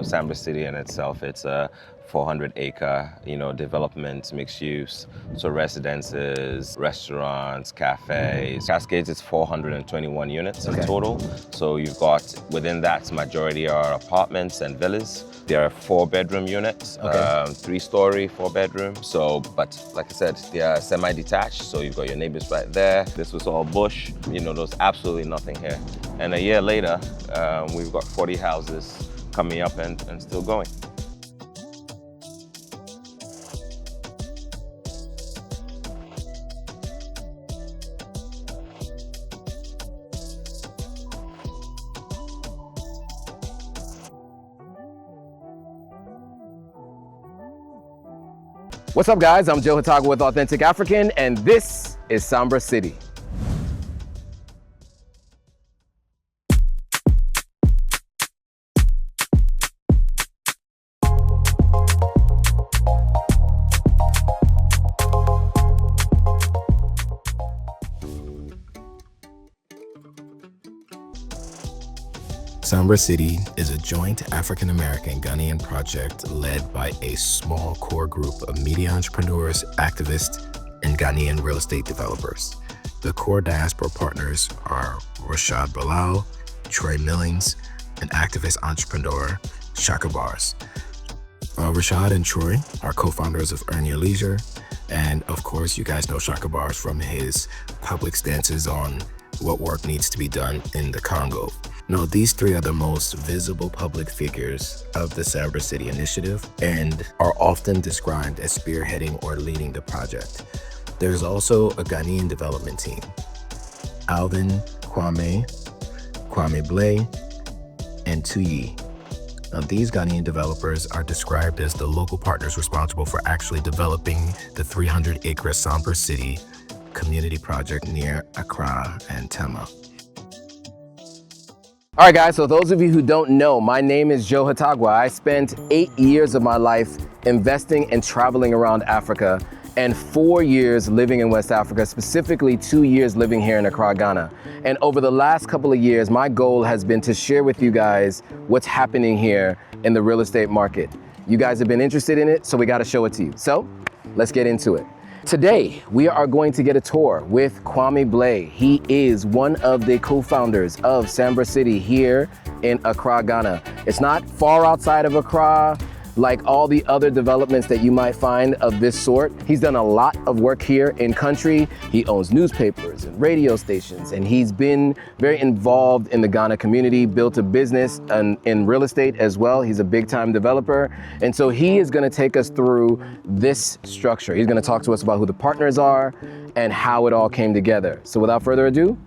Sambra City in itself, it's a 400-acre, development, mixed use, so residences, restaurants, cafes. Cascades is 421 units in total. So you've got, within that, majority are apartments and villas. There are 4-bedroom units, 3-story, 4-bedroom. So, but like I said, they are semi-detached, so you've got your neighbors right there. This was all bush, there's absolutely nothing here. And a year later, we've got 40 houses coming up and still going. What's up, guys? I'm Joe Hataga with Authentic African, and this is Sambra City. Sambra City is a joint African American Ghanaian project led by a small core group of media entrepreneurs, activists, and Ghanaian real estate developers. The core diaspora partners are Rashad Bilal, Troy Millings, and activist entrepreneur Shaka Bars. Rashad and Troy are co-founders of Earn Your Leisure, and of course you guys know Shaka Bars from his public stances on what work needs to be done in the Congo. Now, these three are the most visible public figures of the Sambra City initiative and are often described as spearheading or leading the project. There's also a Ghanaian development team, Alvin, Kwame Blay, and Tuyi. Now, these Ghanaian developers are described as the local partners responsible for actually developing the 300-acre Sambra City community project near Accra and Tema. All right, guys, so those of you who don't know, my name is Joe Hataga. I spent 8 years of my life investing and traveling around Africa and 4 years living in West Africa, specifically 2 years living here in Accra, Ghana. And over the last couple of years, my goal has been to share with you guys what's happening here in the real estate market. You guys have been interested in it, so we got to show it to you. So let's get into it. Today, we are going to get a tour with Kwame Blay. He is one of the co-founders of Sambra City here in Accra, Ghana. It's not far outside of Accra, like all the other developments that you might find of this sort. He's done a lot of work here in country. He owns newspapers and radio stations, and he's been very involved in the Ghana community, built a business in real estate as well. He's a big time developer. And so he is gonna take us through this structure. He's gonna talk to us about who the partners are and how it all came together. So without further ado,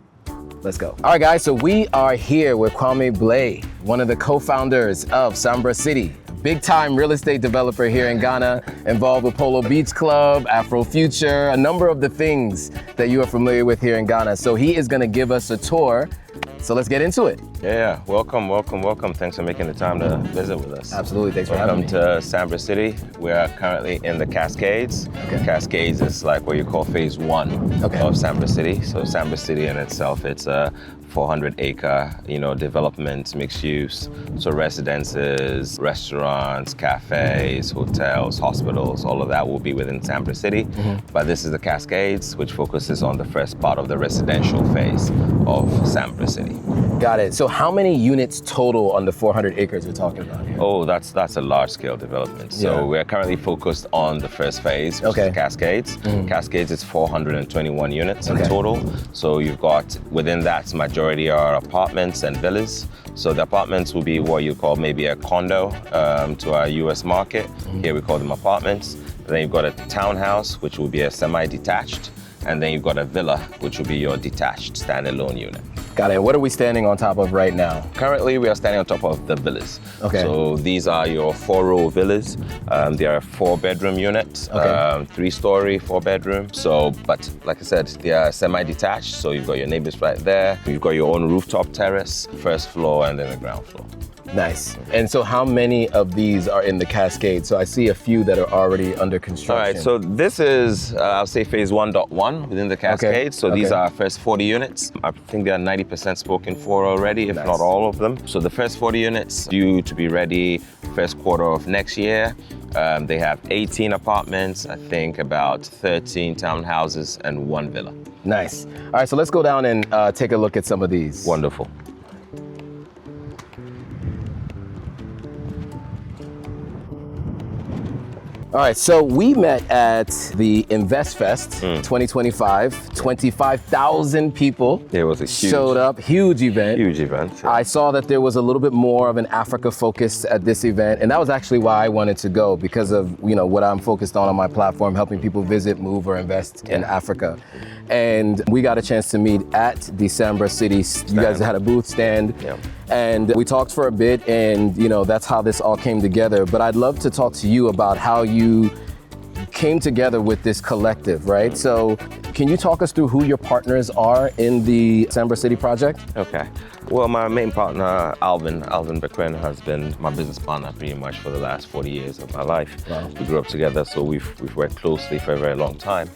let's go. All right, guys, so we are here with Kwame Blay, one of the co-founders of Sambra City. Big time real estate developer here in Ghana, involved with Polo Beach Club, Afrofuture, a number of the things that you are familiar with here in Ghana. So he is gonna give us a tour. So let's get into it. Yeah, welcome. Thanks for making the time to visit with us. Absolutely, thanks for having me. Welcome to Sambra City. We are currently in the Cascades. Cascades is like what you call phase 1 of Sambra City. So Sambra City in itself, it's a 400-acre, development, mixed use, so residences, restaurants, cafes, hotels, hospitals, all of that will be within Sambra City. But this is the Cascades, which focuses on the first part of the residential phase of Sambra City. Got it. So how many units total on the 400 acres we're talking about here? Oh, that's a large-scale development. So we're currently focused on the first phase, which is Cascades. Cascades is 421 units in total. So you've got, within that, majority are apartments and villas. So the apartments will be what you call maybe a condo to our US market. Here we call them apartments. And then you've got a townhouse, which will be a semi-detached. And then you've got a villa, which will be your detached standalone unit. Got it. What are we standing on top of right now? Currently, we are standing on top of the villas. So these are your 4-row villas. They are 4-bedroom units, 3-story, 4-bedroom. So, but like I said, they are semi-detached. So you've got your neighbors right there. You've got your own rooftop terrace, first floor, and then the ground floor. Nice. And so how many of these are in the Cascades? So I see a few that are already under construction. All right, so this is, I'll say phase 1.1 within the Cascades. So these are our first 40 units. I think they are 90% spoken for already, if not all of them. So the first 40 units due to be ready first quarter of next year. They have 18 apartments, I think about 13 townhouses and 1 villa. Nice. All right, so let's go down and take a look at some of these. Wonderful. All right, so we met at the Invest Fest 2025. 25,000 people It was a huge, showed up, huge event. huge event. Yeah. I saw that there was a little bit more of an Africa focus at this event, and that was actually why I wanted to go, because of what I'm focused on my platform, helping people visit, move, or invest in Africa. And we got a chance to meet at the Sambra City. You guys had a booth stand, and we talked for a bit, and that's how this all came together. But I'd love to talk to you about how you came together with this collective, right? So can you talk us through who your partners are in the Sambra City project? Okay. Well, my main partner, Alvin Bequin, has been my business partner pretty much for the last 40 years of my life. Wow. We grew up together, so we've worked closely for a very long time.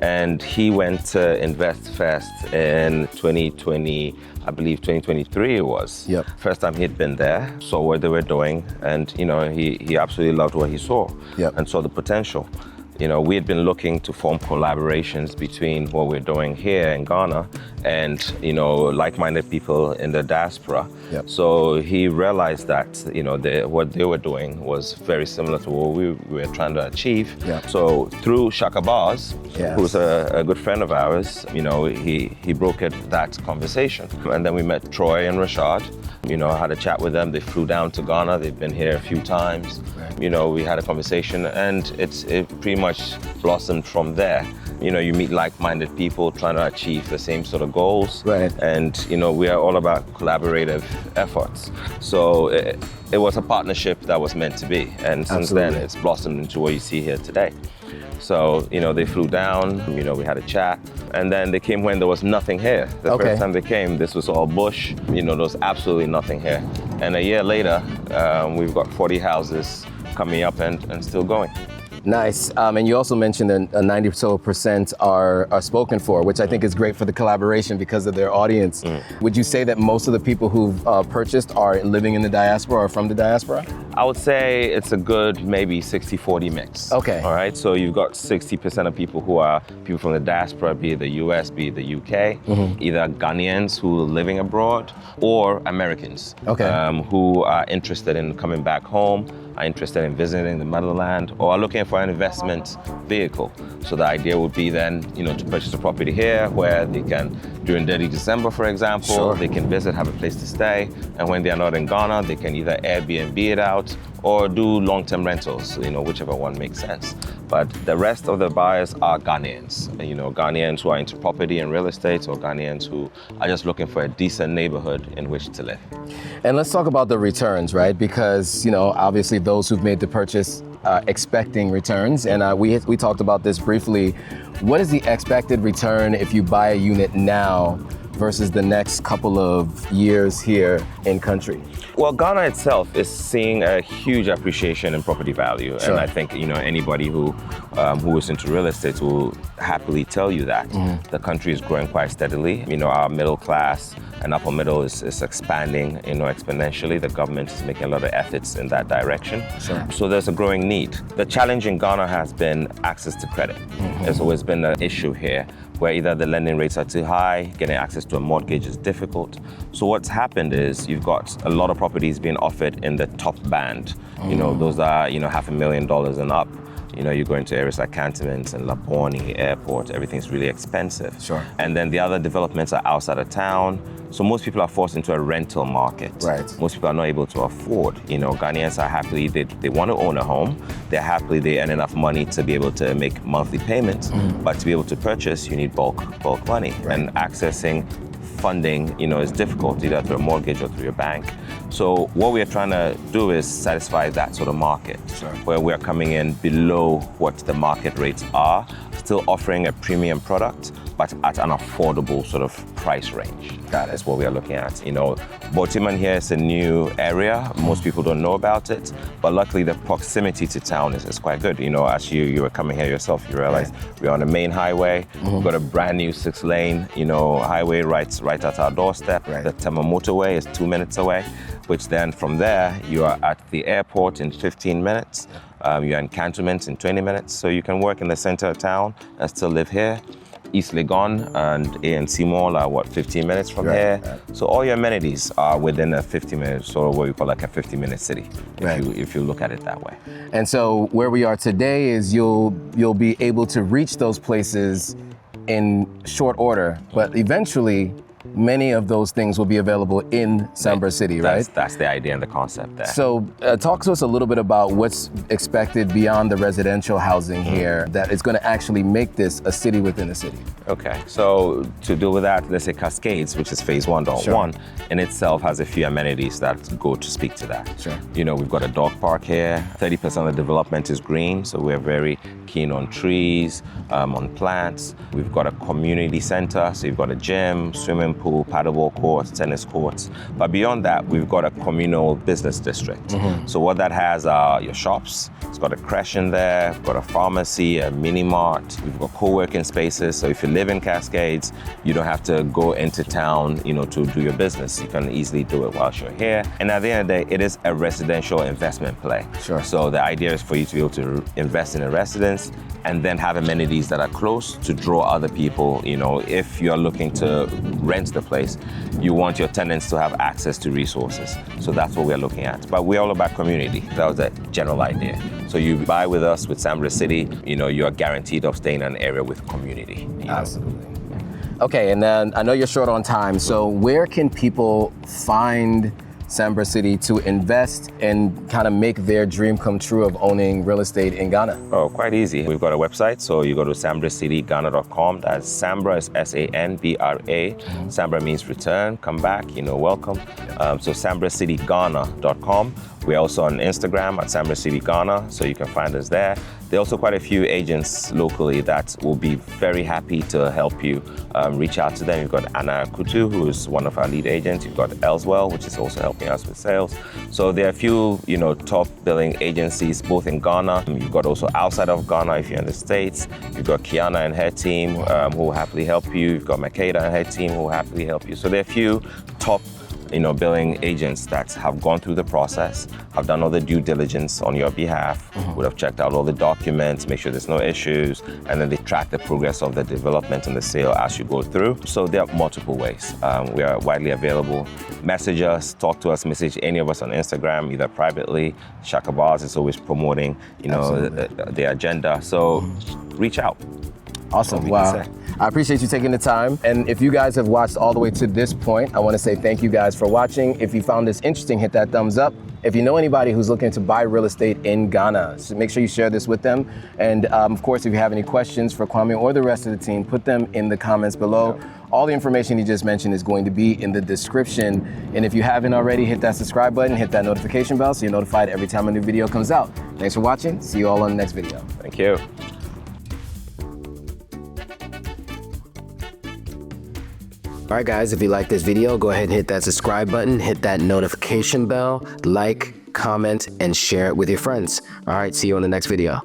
And he went to Invest Fest in 2020, I believe 2023 it was. Yep. First time he'd been there, saw what they were doing, and he absolutely loved what he saw and saw the potential. We had been looking to form collaborations between what we're doing here in Ghana and, like-minded people in the diaspora. Yep. So he realized that, what they were doing was very similar to what we were trying to achieve. Yep. So through Shaka Bars, who's a good friend of ours, he brokered that conversation. And then we met Troy and Rashad. Had a chat with them. They flew down to Ghana. They've been here a few times. Right. We had a conversation, and it pretty much blossomed from there. You meet like-minded people trying to achieve the same sort of goals. Right. And, we are all about collaborative efforts. So it was a partnership that was meant to be. And since then, it's blossomed into what you see here today. So, they flew down, we had a chat, and then they came when there was nothing here. The first time they came, this was all bush, there was absolutely nothing here. And a year later, we've got 40 houses coming up and still going. Nice. And you also mentioned that 90% are spoken for, which I think is great for the collaboration because of their audience. Would you say that most of the people who've purchased are living in the diaspora or from the diaspora? I would say it's a good maybe 60-40 mix. Okay. All right. So you've got 60% of people who are people from the diaspora, be it the US, be it the UK, either Ghanaians who are living abroad or Americans who are interested in coming back home, are interested in visiting the motherland, or are looking for an investment vehicle. So the idea would be then, to purchase a property here where they can, during Dirty December, for example, they can visit, have a place to stay. And when they are not in Ghana, they can either Airbnb it out or do long-term rentals, whichever one makes sense. But the rest of the buyers are Ghanaians, Ghanaians who are into property and real estate, or Ghanaians who are just looking for a decent neighborhood in which to live. And let's talk about the returns, right? Because, obviously those who've made the purchase expecting returns, and we talked about this briefly. What is the expected return if you buy a unit now versus the next couple of years here in country? Well, Ghana itself is seeing a huge appreciation in property value, and I think anybody who is into real estate will happily tell you that the country is growing quite steadily. Our middle class and upper middle is expanding, exponentially. The government is making a lot of efforts in that direction. So there's a growing need. The challenge in Ghana has been access to credit. There's always been an issue here where either the lending rates are too high, getting access to a mortgage is difficult. So what's happened is you've got a lot of properties being offered in the top band. Those are, $500,000 and up. You go into areas like Cantonments and Labone Airport, everything's really expensive. And then the other developments are outside of town. So most people are forced into a rental market. Most people are not able to afford. Ghanaians are happily, they want to own a home. They earn enough money to be able to make monthly payments. But to be able to purchase, you need bulk money. And accessing funding, is difficult, either through a mortgage or through your bank. So what we are trying to do is satisfy that sort of market, where we are coming in below what the market rates are, still offering a premium product, but at an affordable sort of price range. Got it. That's what we are looking at. You know, Botiman here is a new area. Most people don't know about it, but luckily the proximity to town is quite good. You know, as you were coming here yourself, you realize we're on the main highway. We've got a brand new 6-lane, you know, highway right at our doorstep. Right. The Tema Motorway is 2 minutes away, which then from there, you are at the airport in 15 minutes. You're in Cantonment in 20 minutes, so you can work in the center of town and still live here. East Legon and ANC Mall are 15 minutes from here. Right. So all your amenities are within a 50-minute, sort of what we call like a 50-minute city, if you look at it that way. And so where we are today is you'll be able to reach those places in short order, but eventually many of those things will be available in Sambra City, right? That's the idea and the concept there. So talk to us a little bit about what's expected beyond the residential housing here that is going to actually make this a city within a city. Okay, so to do with that, let's say Cascades, which is phase 1.1, in itself has a few amenities that go to speak to that. Sure. You know, we've got a dog park here. 30% of the development is green, so we're very keen on trees, on plants. We've got a community center, so you've got a gym, swimming pool, paddleball courts, tennis courts. But beyond that, we've got a communal business district. So what that has are your shops. It's got a creche in there, we've got a pharmacy, a mini mart. We've got co-working spaces. So if you live in Cascades, you don't have to go into town, you know, to do your business. You can easily do it whilst you're here. And at the end of the day, it is a residential investment play. Sure. So the idea is for you to be able to invest in a residence and then have amenities that are close to draw other people. You know, if you're looking to rent the place, you want your tenants to have access to resources. So that's what we're looking at. But we're all about community. That was the general idea. So you buy with us with Sambra City, you know, you're guaranteed of staying in an area with community. Absolutely. Okay, and then I know you're short on time, so where can people find Sambra City to invest and kind of make their dream come true of owning real estate in Ghana? Oh, quite easy. We've got a website, so you go to sambracityghana.com. That's Sambra is S-A-N-B-R-A. Sambra means return, come back, you know, welcome. So sambracityghana.com. We're also on Instagram at Sambra City Ghana, so you can find us there. There are also quite a few agents locally that will be very happy to help you reach out to them. You've got Anna Kutu, who is one of our lead agents. You've got Elswell, which is also helping us with sales. So there are a few, you know, top billing agencies, both in Ghana. You've got also outside of Ghana if you're in the States. You've got Kiana and her team who will happily help you. You've got Makeda and her team who will happily help you. So there are a few top, you know, billing agents that have gone through the process, have done all the due diligence on your behalf, would have checked out all the documents, make sure there's no issues, and then they track the progress of the development and the sale as you go through. So there are multiple ways. We are widely available. Message us, talk to us, message any of us on Instagram, either privately. Shaka Bars is always promoting, you know, the agenda. So reach out. Awesome. Wow. I appreciate you taking the time. And if you guys have watched all the way to this point, I want to say thank you guys for watching. If you found this interesting, hit that thumbs up. If you know anybody who's looking to buy real estate in Ghana, so make sure you share this with them. And of course, if you have any questions for Kwame or the rest of the team, put them in the comments below. All the information you just mentioned is going to be in the description. And if you haven't already, hit that subscribe button, hit that notification bell so you're notified every time a new video comes out. Thanks for watching. See you all on the next video. Thank you. All right, guys, if you like this video, go ahead and hit that subscribe button, hit that notification bell, like, comment, and share it with your friends. All right, see you on the next video.